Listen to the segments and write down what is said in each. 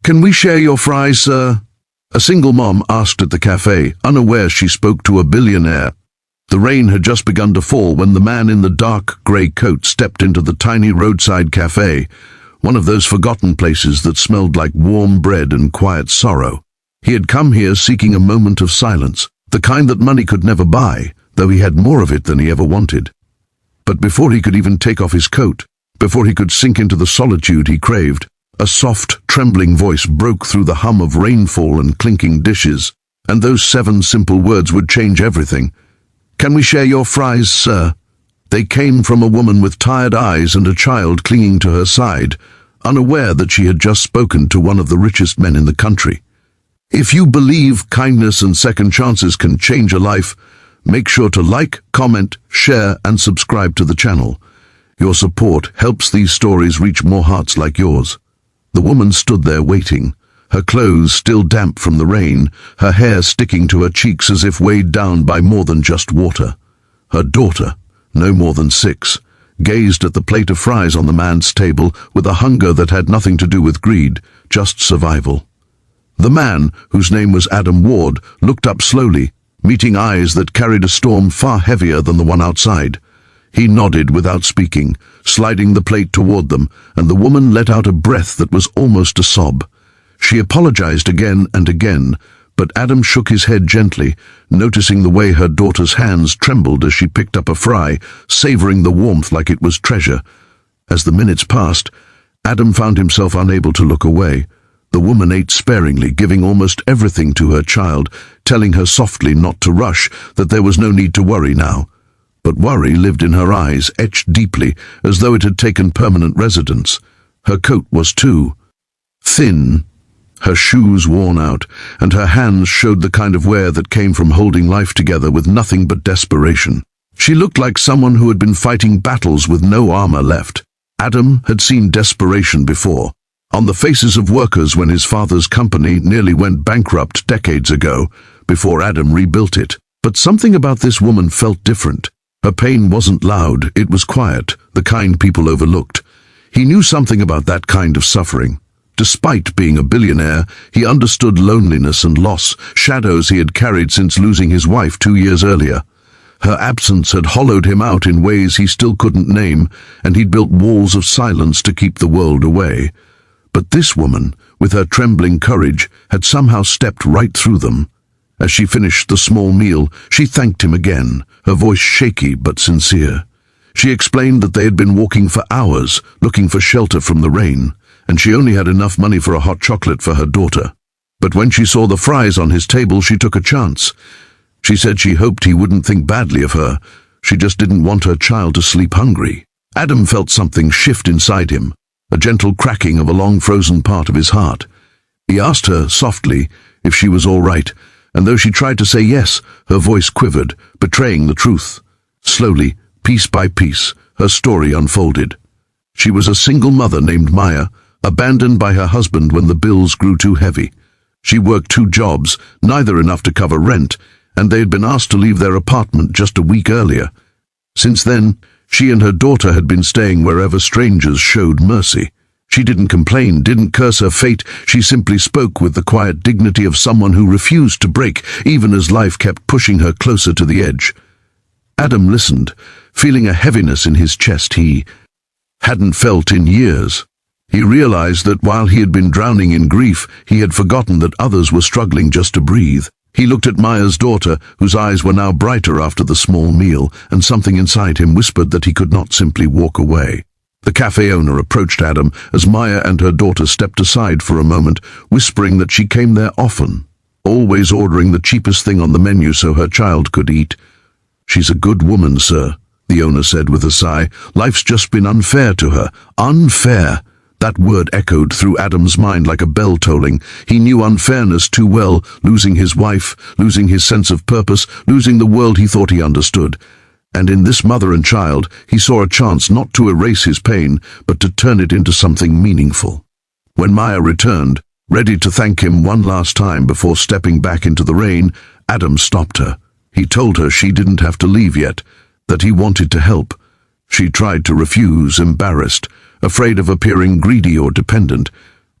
"Can we share your fries, sir?" a single mom asked at the cafe, unaware she spoke to a billionaire. The rain had just begun to fall when the man in the dark grey coat stepped into the tiny roadside cafe, one of those forgotten places that smelled like warm bread and quiet sorrow. He had come here seeking a moment of silence, the kind that money could never buy, though he had more of it than he ever wanted. But before he could even take off his coat, before he could sink into the solitude he craved, a soft, trembling voice broke through the hum of rainfall and clinking dishes, and those 7 simple words would change everything. "Can we share your fries, sir?" They came from a woman with tired eyes and a child clinging to her side, unaware that she had just spoken to one of the richest men in the country. If you believe kindness and second chances can change a life, make sure to like, comment, share, and subscribe to the channel. Your support helps these stories reach more hearts like yours. The woman stood there waiting, her clothes still damp from the rain, her hair sticking to her cheeks as if weighed down by more than just water. Her daughter, no more than 6, gazed at the plate of fries on the man's table with a hunger that had nothing to do with greed, just survival. The man, whose name was Adam Ward, looked up slowly, meeting eyes that carried a storm far heavier than the one outside. He nodded without speaking, sliding the plate toward them, and the woman let out a breath that was almost a sob. She apologized again and again, but Adam shook his head gently, noticing the way her daughter's hands trembled as she picked up a fry, savoring the warmth like it was treasure. As the minutes passed, Adam found himself unable to look away. The woman ate sparingly, giving almost everything to her child, telling her softly not to rush, that there was no need to worry now. But worry lived in her eyes, etched deeply, as though it had taken permanent residence. Her coat was too thin, her shoes worn out, and her hands showed the kind of wear that came from holding life together with nothing but desperation. She looked like someone who had been fighting battles with no armor left. Adam had seen desperation before, on the faces of workers when his father's company nearly went bankrupt decades ago, before Adam rebuilt it. But something about this woman felt different. Her pain wasn't loud, it was quiet, the kind people overlooked. He knew something about that kind of suffering. Despite being a billionaire, he understood loneliness and loss, shadows he had carried since losing his wife 2 years earlier. Her absence had hollowed him out in ways he still couldn't name, and he'd built walls of silence to keep the world away. But this woman, with her trembling courage, had somehow stepped right through them. As she finished the small meal, she thanked him again, her voice shaky but sincere. She explained that they had been walking for hours, looking for shelter from the rain, and she only had enough money for a hot chocolate for her daughter. But when she saw the fries on his table, she took a chance. She said she hoped he wouldn't think badly of her. She just didn't want her child to sleep hungry. Adam felt something shift inside him, a gentle cracking of a long-frozen part of his heart. He asked her softly if she was all right, and though she tried to say yes, her voice quivered, betraying the truth. Slowly, piece by piece, her story unfolded. She was a single mother named Maya, abandoned by her husband when the bills grew too heavy. She worked 2 jobs, neither enough to cover rent, and they had been asked to leave their apartment just a week earlier. Since then, she and her daughter had been staying wherever strangers showed mercy. She didn't complain, didn't curse her fate, she simply spoke with the quiet dignity of someone who refused to break, even as life kept pushing her closer to the edge. Adam listened, feeling a heaviness in his chest he hadn't felt in years. He realized that while he had been drowning in grief, he had forgotten that others were struggling just to breathe. He looked at Maya's daughter, whose eyes were now brighter after the small meal, and something inside him whispered that he could not simply walk away. The cafe owner approached Adam as Maya and her daughter stepped aside for a moment, whispering that she came there often, always ordering the cheapest thing on the menu so her child could eat. "She's a good woman, sir," the owner said with a sigh. "Life's just been unfair to her. Unfair." That word echoed through Adam's mind like a bell tolling. He knew unfairness too well, losing his wife, losing his sense of purpose, losing the world he thought he understood. And in this mother and child, he saw a chance not to erase his pain, but to turn it into something meaningful. When Maya returned, ready to thank him one last time before stepping back into the rain, Adam stopped her. He told her she didn't have to leave yet, that he wanted to help. She tried to refuse, embarrassed, afraid of appearing greedy or dependent,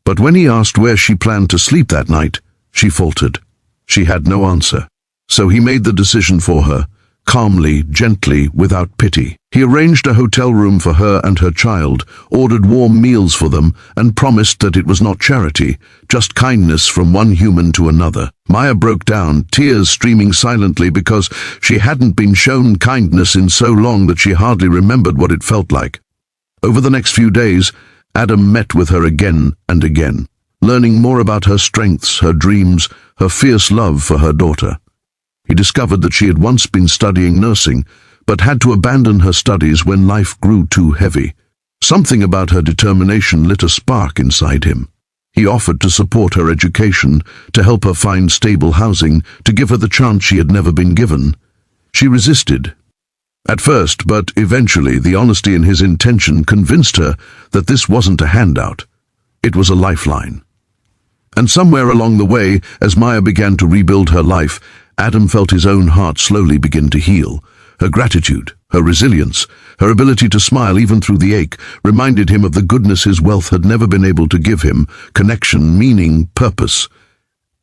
But when he asked where she planned to sleep that night, she faltered. She had no answer. So he made the decision for her, calmly, gently, without pity. He arranged a hotel room for her and her child, ordered warm meals for them, and promised that it was not charity, just kindness from one human to another. Maya broke down, tears streaming silently because she hadn't been shown kindness in so long that she hardly remembered what it felt like. Over the next few days, Adam met with her again and again, learning more about her strengths, her dreams, her fierce love for her daughter. He discovered that she had once been studying nursing, but had to abandon her studies when life grew too heavy. Something about her determination lit a spark inside him. He offered to support her education, to help her find stable housing, to give her the chance she had never been given. She resisted. At first, but eventually, the honesty in his intention convinced her that this wasn't a handout. It was a lifeline. And somewhere along the way, as Maya began to rebuild her life, Adam felt his own heart slowly begin to heal. Her gratitude, her resilience, her ability to smile even through the ache, reminded him of the goodness his wealth had never been able to give him: connection, meaning, purpose.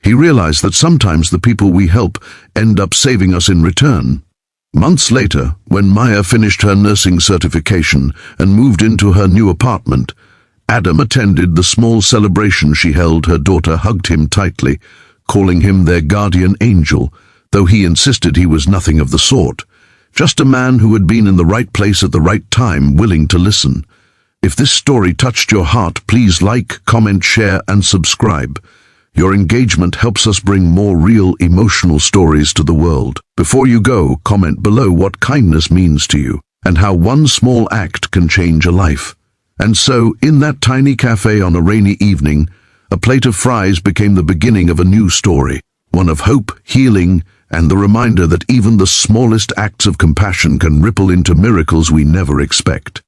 He realized that sometimes the people we help end up saving us in return. Months later, when Maya finished her nursing certification and moved into her new apartment, Adam attended the small celebration she held. Her daughter hugged him tightly, calling him their guardian angel, though he insisted he was nothing of the sort. Just a man who had been in the right place at the right time, willing to listen. If this story touched your heart, please like, comment, share, and subscribe. Your engagement helps us bring more real, emotional stories to the world. Before you go, comment below what kindness means to you, and how one small act can change a life. And so, in that tiny cafe on a rainy evening, a plate of fries became the beginning of a new story, one of hope, healing, and the reminder that even the smallest acts of compassion can ripple into miracles we never expect.